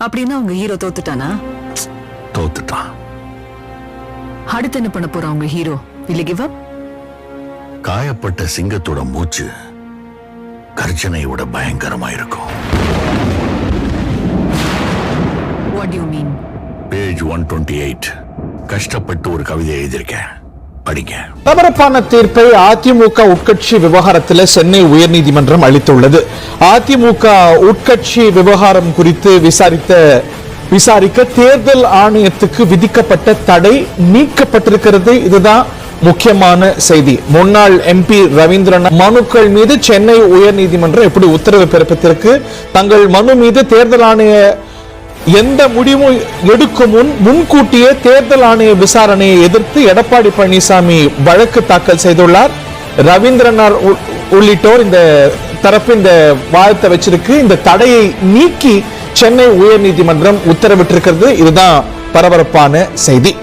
அப்படின்னா உங்க ஹீரோ தோத்துட்டானா? தோத்துட்டான். அடுத்து என்ன பண்ண போறா உங்க hero? will he give up? காயப்பட்ட சிங்கத்தோட மூச்சு கர்ஜனையோட பயங்கரமா இருக்கும். what do you mean? Page 128 கஷ்டப்பட்டு ஒரு கவிதை எழுதியிருக்கேன், படிங்க. பரபரப்பான தீர்ப்பை அதிமுக உட்கட்சி விவகாரத்தில் சென்னை உயர்நீதிமன்றம் அளித்துள்ளது. அதிமுக உட்கட்சி விவகாரம் குறித்து விசாரிக்க தேர்தல் ஆணையத்துக்கு விதிக்கப்பட்ட தடை நீக்கப்பட்டிருக்கிறது. இதுதான் முக்கியமான செய்தி. முன்னாள் எம்பி ரவீந்திரநாத் மனுக்கள் மீது சென்னை உயர்நீதிமன்றம் எப்படி உத்தரவு பிறப்பித்திருக்கு? தங்கள் மனு மீது தேர்தல் ஆணைய எந்த முடிவும் எடுக்கும் முன்கூட்டியே தேர்தல் ஆணைய விசாரணையை எதிர்த்து எடப்பாடி பழனிசாமி வழக்கு தாக்கல் செய்துள்ளார். ரவீந்திரநாத் உள்ளிட்டோர் இந்த தரப்பு இந்த வாதத்தை வச்சிருக்கு. இந்த தடையை நீக்கி சென்னை உயர்நீதிமன்றம் உத்தரவிட்டிருக்கிறது. இதுதான் பரபரப்பான செய்தி.